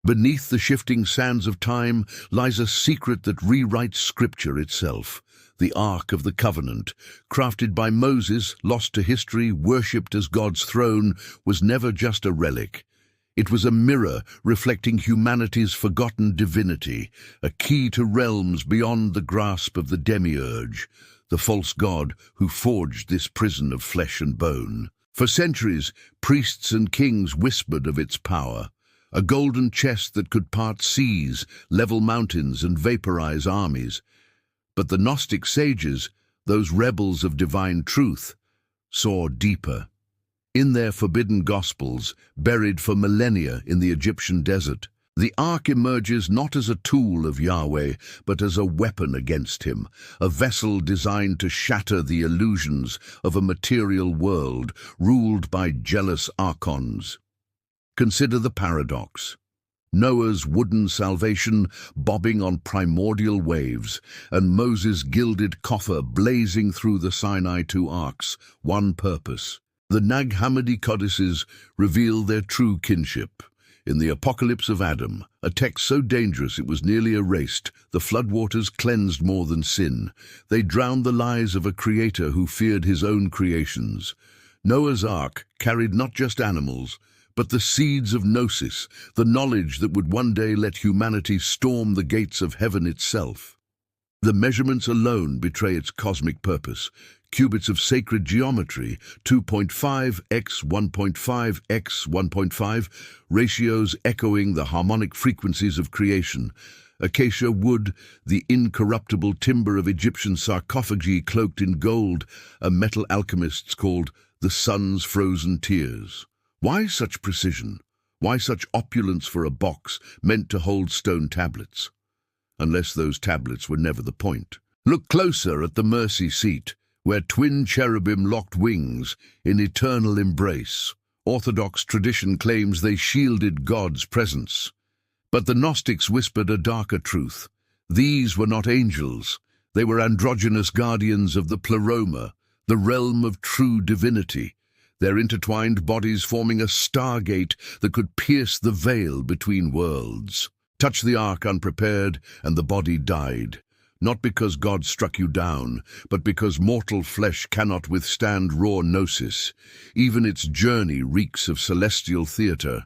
Beneath the shifting sands of time lies a secret that rewrites Scripture itself. The Ark of the Covenant, crafted by Moses, lost to history, worshipped as God's throne, was never just a relic. It was a mirror reflecting humanity's forgotten divinity, a key to realms beyond the grasp of the demiurge, the false god who forged this prison of flesh and bone. For centuries, priests and kings whispered of its power, a golden chest that could part seas, level mountains, and vaporize armies. But the Gnostic sages, those rebels of divine truth, saw deeper. In their forbidden gospels, buried for millennia in the Egyptian desert, the Ark emerges not as a tool of Yahweh, but as a weapon against him, a vessel designed to shatter the illusions of a material world ruled by jealous archons. Consider the paradox. Noah's wooden salvation bobbing on primordial waves, and Moses' gilded coffer blazing through the Sinai two arcs, one purpose. The Nag Hammadi codices reveal their true kinship. In the Apocalypse of Adam, a text so dangerous it was nearly erased, the floodwaters cleansed more than sin. They drowned the lies of a creator who feared his own creations. Noah's Ark carried not just animals, but the seeds of Gnosis, the knowledge that would one day let humanity storm the gates of heaven itself. The measurements alone betray its cosmic purpose. Cubits of sacred geometry, 2.5 x 1.5 x 1.5, ratios echoing the harmonic frequencies of creation. Acacia wood, the incorruptible timber of Egyptian sarcophagi cloaked in gold, a metal alchemists called the sun's frozen tears. Why such precision? Why such opulence for a box meant to hold stone tablets? Unless those tablets were never the point. Look closer at the mercy seat, where twin cherubim locked wings in eternal embrace. Orthodox tradition claims they shielded God's presence. But the Gnostics whispered a darker truth. These were not angels. They were androgynous guardians of the pleroma, the realm of true divinity, their intertwined bodies forming a stargate that could pierce the veil between worlds. Touch the Ark unprepared, and the body died. Not because God struck you down, but because mortal flesh cannot withstand raw gnosis. Even its journey reeks of celestial theater.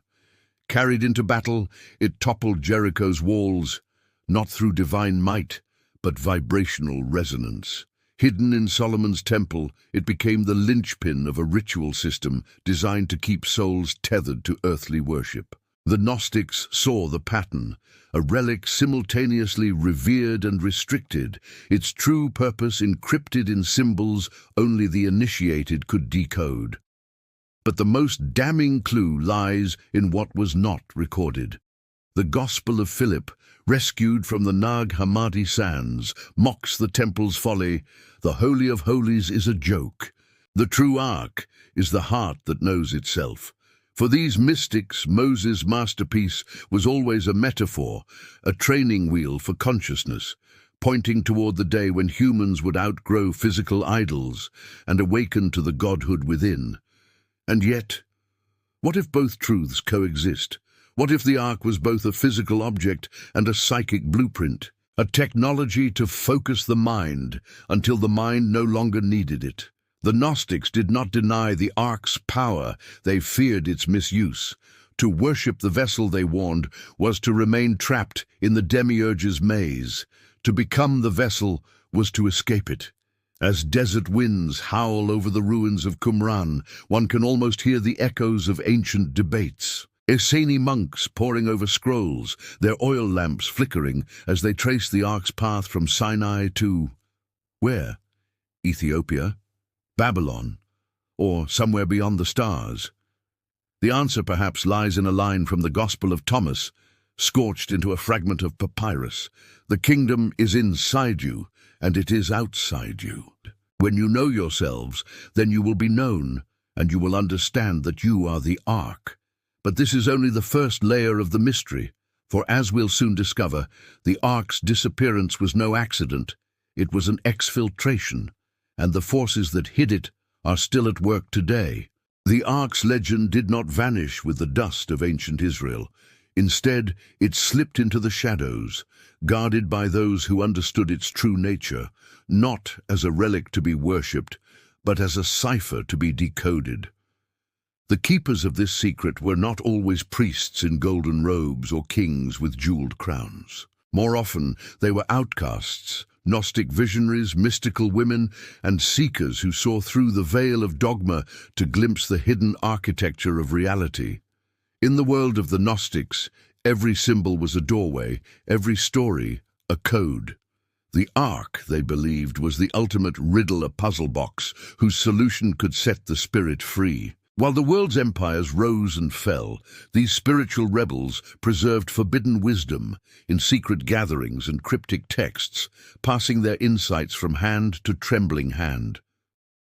Carried into battle, it toppled Jericho's walls, not through divine might, but vibrational resonance. Hidden in Solomon's temple, it became the linchpin of a ritual system designed to keep souls tethered to earthly worship. The Gnostics saw the pattern, a relic simultaneously revered and restricted, its true purpose encrypted in symbols only the initiated could decode. But the most damning clue lies in what was not recorded. The Gospel of Philip, rescued from the Nag Hammadi sands, mocks the temple's folly. The Holy of Holies is a joke. The true Ark is the heart that knows itself. For these mystics, Moses' masterpiece was always a metaphor, a training wheel for consciousness, pointing toward the day when humans would outgrow physical idols and awaken to the godhood within. And yet, what if both truths coexist? What if the Ark was both a physical object and a psychic blueprint, a technology to focus the mind until the mind no longer needed it? The Gnostics did not deny the Ark's power, they feared its misuse. To worship the vessel, they warned, was to remain trapped in the demiurge's maze. To become the vessel was to escape it. As desert winds howl over the ruins of Qumran, one can almost hear the echoes of ancient debates. Essene monks poring over scrolls, their oil lamps flickering as they trace the Ark's path from Sinai to... where? Ethiopia? Babylon? Or somewhere beyond the stars? The answer perhaps lies in a line from the Gospel of Thomas, scorched into a fragment of papyrus. The kingdom is inside you, and it is outside you. When you know yourselves, then you will be known, and you will understand that you are the Ark. But this is only the first layer of the mystery, for as we'll soon discover, the Ark's disappearance was no accident. It was an exfiltration, and the forces that hid it are still at work today. The Ark's legend did not vanish with the dust of ancient Israel. Instead, it slipped into the shadows, guarded by those who understood its true nature, not as a relic to be worshipped, but as a cipher to be decoded. The keepers of this secret were not always priests in golden robes or kings with jeweled crowns. More often, they were outcasts, Gnostic visionaries, mystical women, and seekers who saw through the veil of dogma to glimpse the hidden architecture of reality. In the world of the Gnostics, every symbol was a doorway, every story a code. The Ark, they believed, was the ultimate riddle, a puzzle box whose solution could set the spirit free. While the world's empires rose and fell, these spiritual rebels preserved forbidden wisdom in secret gatherings and cryptic texts, passing their insights from hand to trembling hand.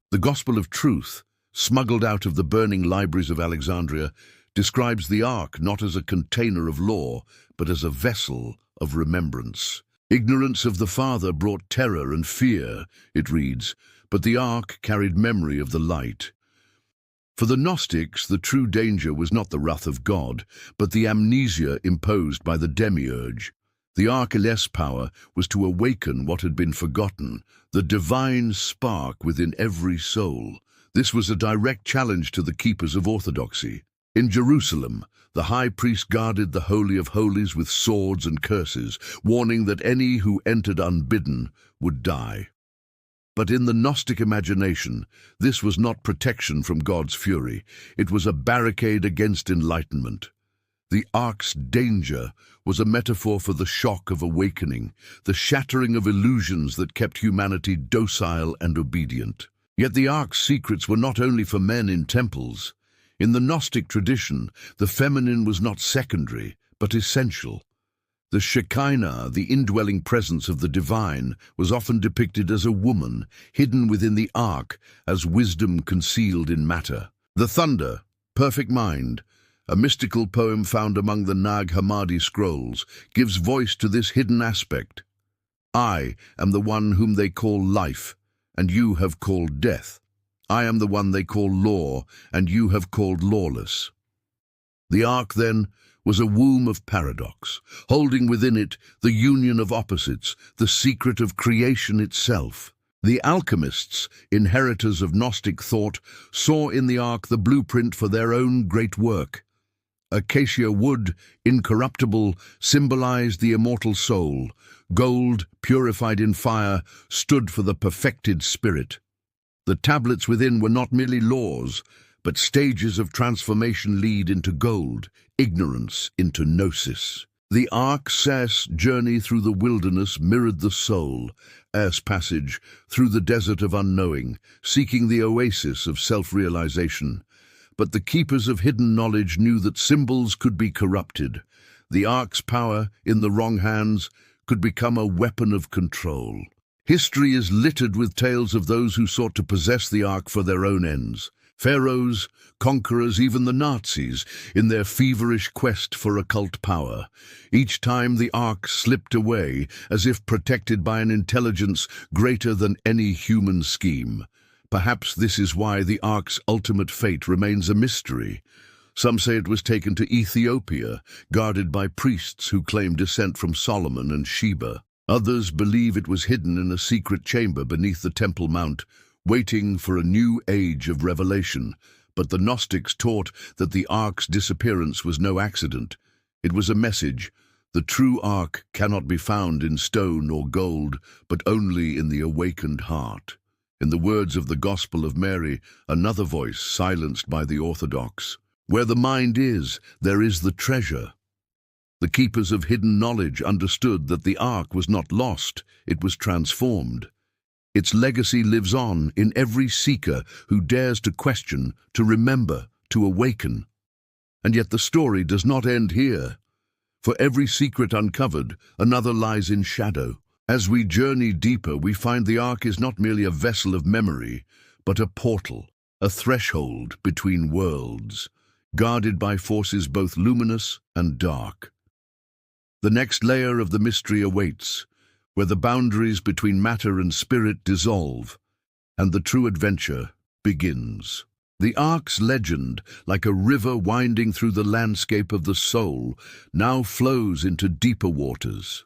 The Gospel of Truth, smuggled out of the burning libraries of Alexandria, describes the Ark not as a container of law, but as a vessel of remembrance. Ignorance of the Father brought terror and fear, it reads, but the Ark carried memory of the light. For the Gnostics, the true danger was not the wrath of God, but the amnesia imposed by the demiurge. The Ark's power was to awaken what had been forgotten, the divine spark within every soul. This was a direct challenge to the keepers of orthodoxy. In Jerusalem, the high priest guarded the Holy of Holies with swords and curses, warning that any who entered unbidden would die. But in the Gnostic imagination, this was not protection from God's fury. It was a barricade against enlightenment. The Ark's danger was a metaphor for the shock of awakening, the shattering of illusions that kept humanity docile and obedient. Yet the Ark's secrets were not only for men in temples. In the Gnostic tradition, the feminine was not secondary, but essential. The Shekinah, the indwelling presence of the divine, was often depicted as a woman, hidden within the Ark, as wisdom concealed in matter. The Thunder, Perfect Mind, a mystical poem found among the Nag Hammadi scrolls, gives voice to this hidden aspect. I am the one whom they call life, and you have called death. I am the one they call law, and you have called lawless. The Ark, then, was a womb of paradox, holding within it the union of opposites, the secret of creation itself. The alchemists, inheritors of Gnostic thought, saw in the Ark the blueprint for their own great work. Acacia wood, incorruptible, symbolized the immortal soul. Gold, purified in fire, stood for the perfected spirit. The tablets within were not merely laws, but stages of transformation lead into gold, ignorance into gnosis. The Ark's journey through the wilderness mirrored the soul, Er's passage through the desert of unknowing, seeking the oasis of self-realization. But the keepers of hidden knowledge knew that symbols could be corrupted. The Ark's power, in the wrong hands, could become a weapon of control. History is littered with tales of those who sought to possess the Ark for their own ends. Pharaohs, conquerors, even the Nazis, in their feverish quest for occult power. Each time the Ark slipped away, as if protected by an intelligence greater than any human scheme. Perhaps this is why the Ark's ultimate fate remains a mystery. Some say it was taken to Ethiopia, guarded by priests who claim descent from Solomon and Sheba. Others believe it was hidden in a secret chamber beneath the Temple Mount, waiting for a new age of revelation. But the Gnostics taught that the Ark's disappearance was no accident. It was a message. The true Ark cannot be found in stone or gold, but only in the awakened heart. In the words of the Gospel of Mary, another voice silenced by the Orthodox, "Where the mind is, there is the treasure." The keepers of hidden knowledge understood that the Ark was not lost, it was transformed. Its legacy lives on in every seeker who dares to question, to remember, to awaken. And yet the story does not end here. For every secret uncovered, another lies in shadow. As we journey deeper, we find the Ark is not merely a vessel of memory, but a portal, a threshold between worlds, guarded by forces both luminous and dark. The next layer of the mystery awaits, where the boundaries between matter and spirit dissolve, and the true adventure begins. The Ark's legend, like a river winding through the landscape of the soul, now flows into deeper waters.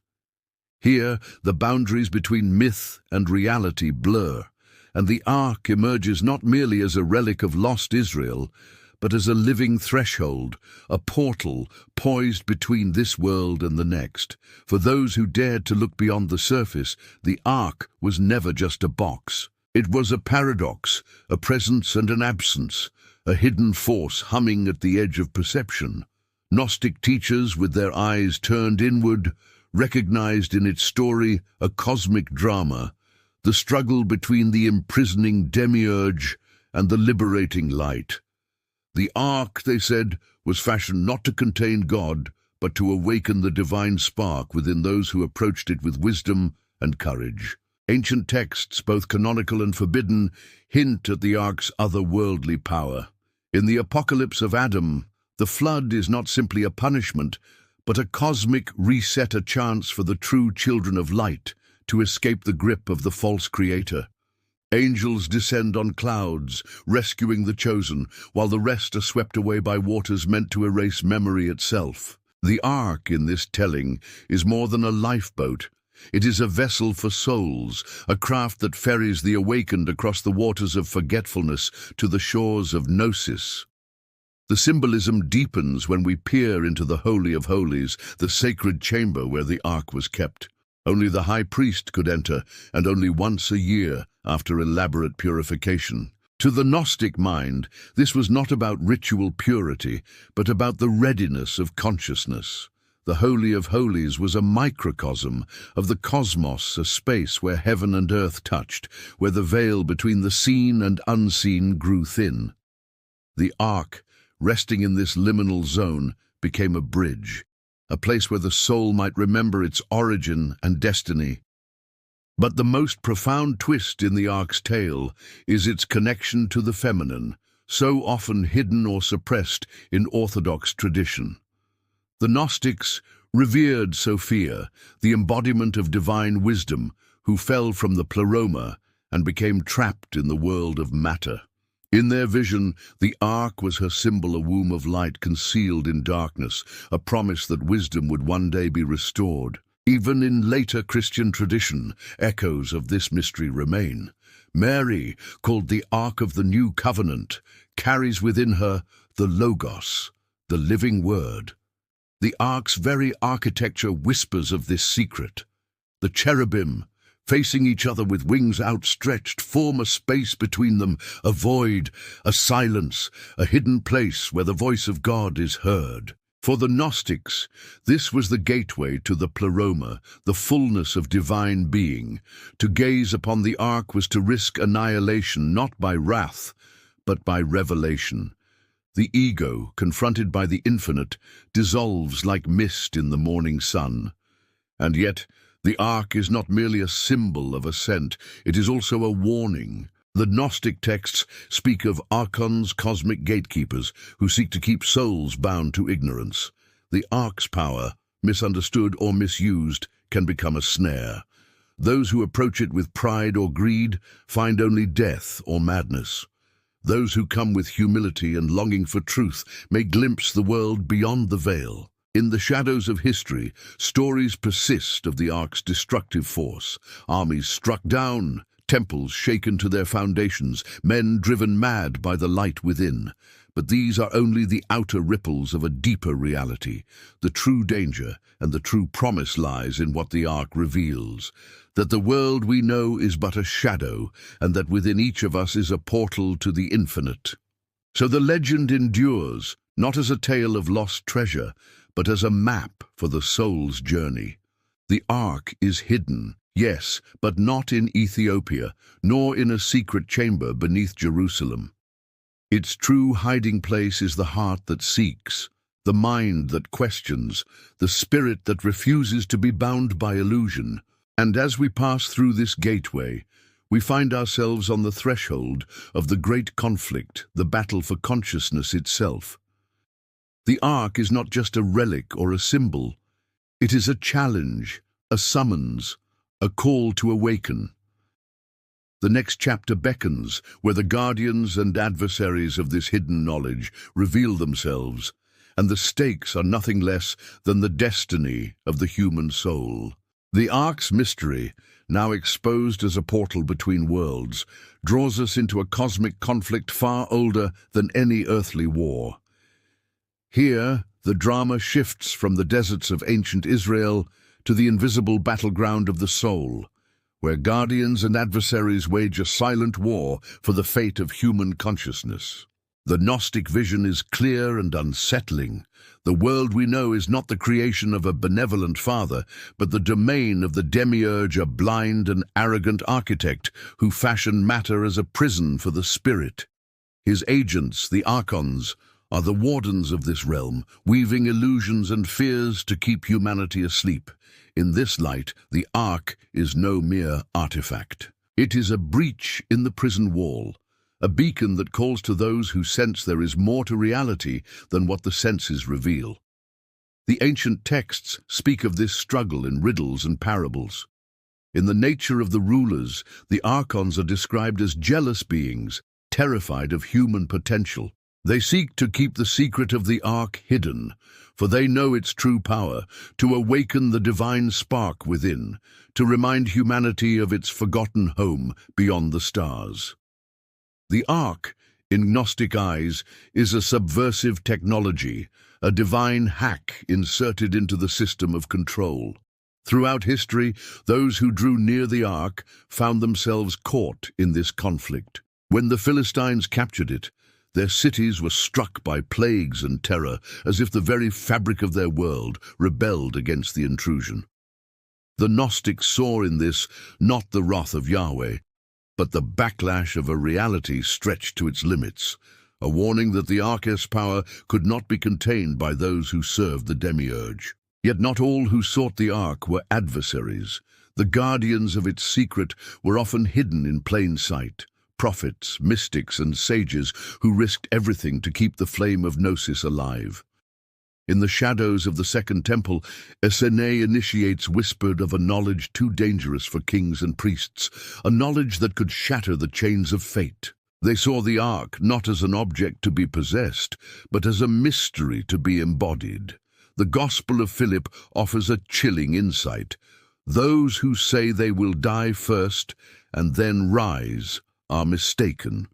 Here, the boundaries between myth and reality blur, and the Ark emerges not merely as a relic of lost Israel, but as a living threshold, a portal poised between this world and the next. For those who dared to look beyond the surface, the Ark was never just a box. It was a paradox, a presence and an absence, a hidden force humming at the edge of perception. Gnostic teachers, with their eyes turned inward, recognized in its story a cosmic drama, the struggle between the imprisoning demiurge and the liberating light. The Ark, they said, was fashioned not to contain God, but to awaken the divine spark within those who approached it with wisdom and courage. Ancient texts, both canonical and forbidden, hint at the Ark's otherworldly power. In the Apocalypse of Adam, the flood is not simply a punishment, but a cosmic reset, a chance for the true children of light to escape the grip of the false creator. Angels descend on clouds, rescuing the chosen, while the rest are swept away by waters meant to erase memory itself. The Ark, in this telling, is more than a lifeboat. It is a vessel for souls, a craft that ferries the awakened across the waters of forgetfulness to the shores of Gnosis. The symbolism deepens when we peer into the Holy of Holies, the sacred chamber where the Ark was kept. Only the high priest could enter, and only once a year, after elaborate purification. To the Gnostic mind, this was not about ritual purity, but about the readiness of consciousness. The Holy of Holies was a microcosm of the cosmos, a space where heaven and earth touched, where the veil between the seen and unseen grew thin. The Ark, resting in this liminal zone, became a bridge, a place where the soul might remember its origin and destiny. But the most profound twist in the Ark's tale is its connection to the feminine, so often hidden or suppressed in Orthodox tradition. The Gnostics revered Sophia, the embodiment of divine wisdom, who fell from the pleroma and became trapped in the world of matter. In their vision, the Ark was her symbol, a womb of light concealed in darkness, a promise that wisdom would one day be restored. Even in later Christian tradition, echoes of this mystery remain. Mary, called the Ark of the New Covenant, carries within her the Logos, the living Word. The Ark's very architecture whispers of this secret. The cherubim, facing each other with wings outstretched, form a space between them, a void, a silence, a hidden place where the voice of God is heard. For the Gnostics, this was the gateway to the pleroma, the fullness of divine being. To gaze upon the Ark was to risk annihilation not by wrath, but by revelation. The ego, confronted by the infinite, dissolves like mist in the morning sun. And yet, the Ark is not merely a symbol of ascent, it is also a warning. The Gnostic texts speak of archons, cosmic gatekeepers, who seek to keep souls bound to ignorance. The Ark's power, misunderstood or misused, can become a snare. Those who approach it with pride or greed find only death or madness. Those who come with humility and longing for truth may glimpse the world beyond the veil. In the shadows of history, stories persist of the Ark's destructive force. Armies struck down, temples shaken to their foundations, men driven mad by the light within. But these are only the outer ripples of a deeper reality. The true danger and the true promise lies in what the Ark reveals, that the world we know is but a shadow, and that within each of us is a portal to the infinite. So the legend endures, not as a tale of lost treasure, but as a map for the soul's journey. The Ark is hidden, yes, but not in Ethiopia, nor in a secret chamber beneath Jerusalem. Its true hiding place is the heart that seeks, the mind that questions, the spirit that refuses to be bound by illusion. And as we pass through this gateway, we find ourselves on the threshold of the great conflict, the battle for consciousness itself. The Ark is not just a relic or a symbol. It is a challenge, a summons, a call to awaken. The next chapter beckons, where the guardians and adversaries of this hidden knowledge reveal themselves, and the stakes are nothing less than the destiny of the human soul. The Ark's mystery, now exposed as a portal between worlds, draws us into a cosmic conflict far older than any earthly war. Here, the drama shifts from the deserts of ancient Israel to the invisible battleground of the soul, where guardians and adversaries wage a silent war for the fate of human consciousness. The Gnostic vision is clear and unsettling. The world we know is not the creation of a benevolent father, but the domain of the demiurge, a blind and arrogant architect who fashioned matter as a prison for the spirit. His agents, the archons, are the wardens of this realm, weaving illusions and fears to keep humanity asleep. In this light, the Ark is no mere artifact. It is a breach in the prison wall, a beacon that calls to those who sense there is more to reality than what the senses reveal. The ancient texts speak of this struggle in riddles and parables. In the nature of the rulers, the archons are described as jealous beings, terrified of human potential. They seek to keep the secret of the Ark hidden, for they know its true power, to awaken the divine spark within, to remind humanity of its forgotten home beyond the stars. The Ark, in Gnostic eyes, is a subversive technology, a divine hack inserted into the system of control. Throughout history, those who drew near the Ark found themselves caught in this conflict. When the Philistines captured it, their cities were struck by plagues and terror, as if the very fabric of their world rebelled against the intrusion. The Gnostics saw in this not the wrath of Yahweh, but the backlash of a reality stretched to its limits, a warning that the Ark's power could not be contained by those who served the demiurge. Yet not all who sought the Ark were adversaries. The guardians of its secret were often hidden in plain sight. Prophets, mystics, and sages who risked everything to keep the flame of Gnosis alive. In the shadows of the Second Temple, Esene initiates whispered of a knowledge too dangerous for kings and priests, a knowledge that could shatter the chains of fate. They saw the Ark not as an object to be possessed, but as a mystery to be embodied. The Gospel of Philip offers a chilling insight. Those who say they will die first and then rise are mistaken.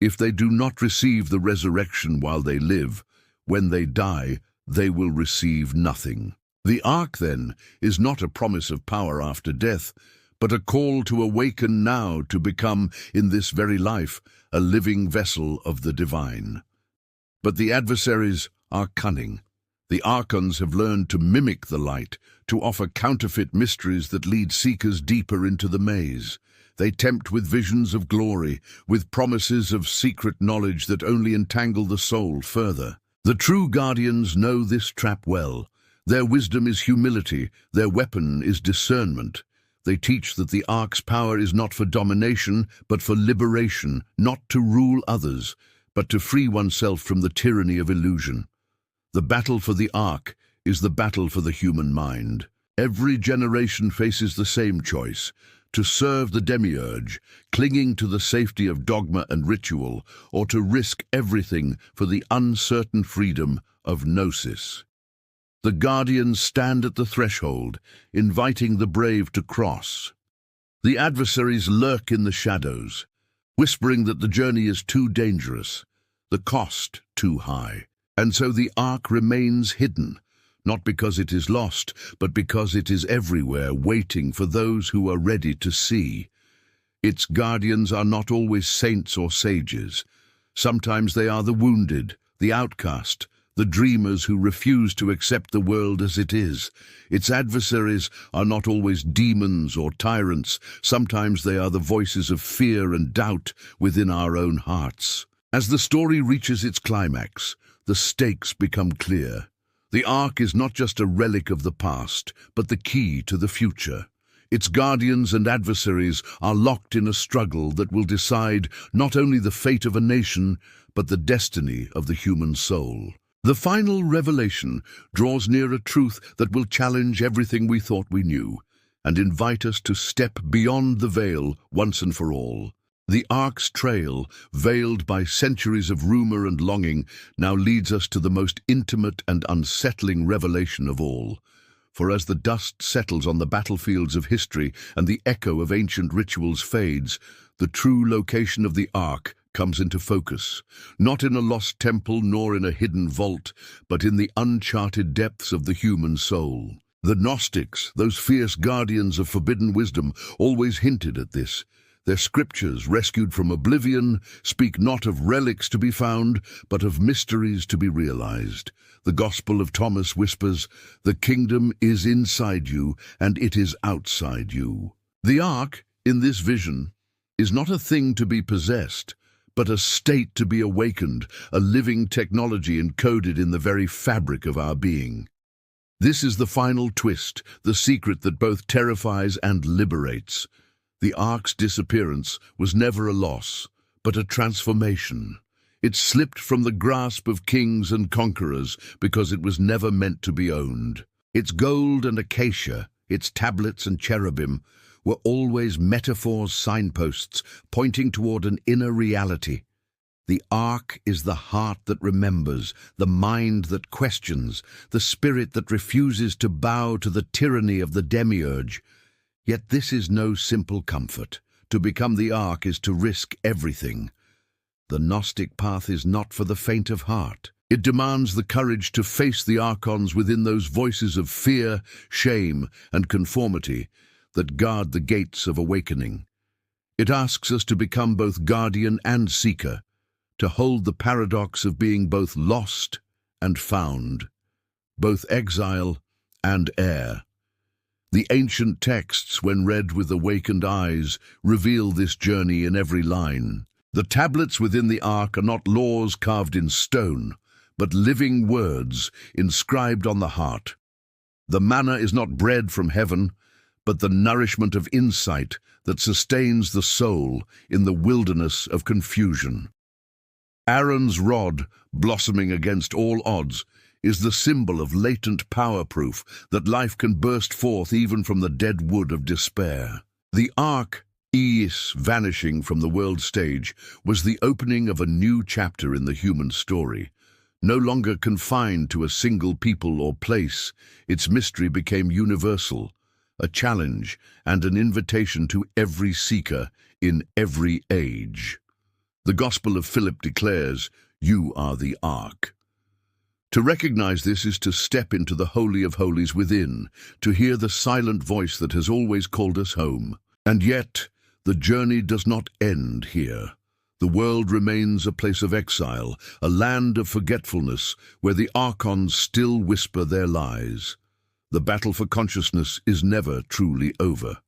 If they do not receive the resurrection while they live, when they die, they will receive nothing. The Ark, then, is not a promise of power after death, but a call to awaken now to become, in this very life, a living vessel of the divine. But the adversaries are cunning. The archons have learned to mimic the light, to offer counterfeit mysteries that lead seekers deeper into the maze. They tempt with visions of glory, with promises of secret knowledge that only entangle the soul further. The true guardians know this trap well. Their wisdom is humility, their weapon is discernment. They teach that the Ark's power is not for domination, but for liberation, not to rule others, but to free oneself from the tyranny of illusion. The battle for the Ark is the battle for the human mind. Every generation faces the same choice: to serve the demiurge, clinging to the safety of dogma and ritual, or to risk everything for the uncertain freedom of Gnosis. The guardians stand at the threshold, inviting the brave to cross. The adversaries lurk in the shadows, whispering that the journey is too dangerous, the cost too high. And so the Ark remains hidden, not because it is lost, but because it is everywhere, waiting for those who are ready to see. Its guardians are not always saints or sages. Sometimes they are the wounded, the outcast, the dreamers who refuse to accept the world as it is. Its adversaries are not always demons or tyrants. Sometimes they are the voices of fear and doubt within our own hearts. As the story reaches its climax, the stakes become clear. The Ark is not just a relic of the past, but the key to the future. Its guardians and adversaries are locked in a struggle that will decide not only the fate of a nation, but the destiny of the human soul. The final revelation draws near a truth that will challenge everything we thought we knew. and invite us to step beyond the veil once and for all. The Ark's trail, veiled by centuries of rumor and longing, now leads us to the most intimate and unsettling revelation of all. For as the dust settles on the battlefields of history and the echo of ancient rituals fades, the true location of the Ark comes into focus, not in a lost temple nor in a hidden vault, but in the uncharted depths of the human soul. The Gnostics, those fierce guardians of forbidden wisdom, always hinted at this. Their scriptures, rescued from oblivion, speak not of relics to be found, but of mysteries to be realized. The Gospel of Thomas whispers, "The kingdom is inside you, and it is outside you." The Ark, in this vision, is not a thing to be possessed, but a state to be awakened, a living technology encoded in the very fabric of our being. This is the final twist, the secret that both terrifies and liberates. The Ark's disappearance was never a loss, but a transformation. It slipped from the grasp of kings and conquerors because it was never meant to be owned. Its gold and acacia, its tablets and cherubim, were always metaphors, signposts, pointing toward an inner reality. The Ark is the heart that remembers, the mind that questions, the spirit that refuses to bow to the tyranny of the demiurge. Yet this is no simple comfort. To become the Ark is to risk everything. The Gnostic path is not for the faint of heart. It demands the courage to face the archons within those voices of fear, shame, and conformity that guard the gates of awakening. It asks us to become both guardian and seeker, to hold the paradox of being both lost and found, both exile and heir. The ancient texts, when read with awakened eyes, reveal this journey in every line. The tablets within the Ark are not laws carved in stone, but living words inscribed on the heart. The manna is not bread from heaven, but the nourishment of insight that sustains the soul in the wilderness of confusion. Aaron's rod, blossoming against all odds, is the symbol of latent power proof that life can burst forth even from the dead wood of despair. The Ark, Eis, vanishing from the world stage, was the opening of a new chapter in the human story. No longer confined to a single people or place, its mystery became universal, a challenge and an invitation to every seeker in every age. The Gospel of Philip declares, "You are the Ark." To recognize this is to step into the Holy of Holies within, to hear the silent voice that has always called us home. And yet, the journey does not end here. The world remains a place of exile, a land of forgetfulness where the archons still whisper their lies. The battle for consciousness is never truly over.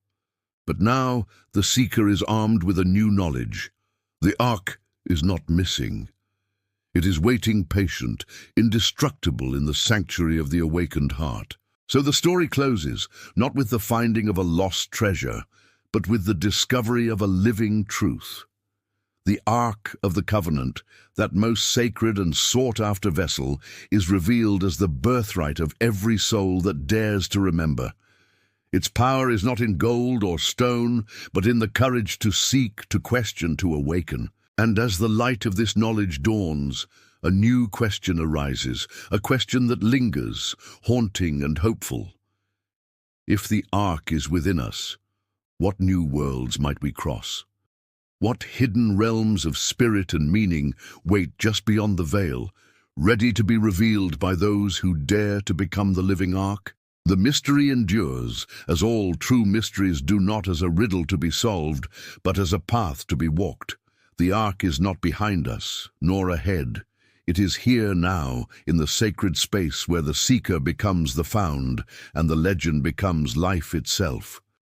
But now the seeker is armed with a new knowledge. The Ark is not missing. It is waiting patient, indestructible in the sanctuary of the awakened heart. So the story closes, not with the finding of a lost treasure, but with the discovery of a living truth. The Ark of the Covenant, that most sacred and sought-after vessel, is revealed as the birthright of every soul that dares to remember. Its power is not in gold or stone, but in the courage to seek, to question, to awaken. And as the light of this knowledge dawns, a new question arises, a question that lingers, haunting and hopeful. If the Ark is within us, what new worlds might we cross? What hidden realms of spirit and meaning wait just beyond the veil, ready to be revealed by those who dare to become the living Ark? The mystery endures, as all true mysteries do, not as a riddle to be solved, but as a path to be walked. The Ark is not behind us, nor ahead. It is here now, in the sacred space where the seeker becomes the found, and the legend becomes life itself.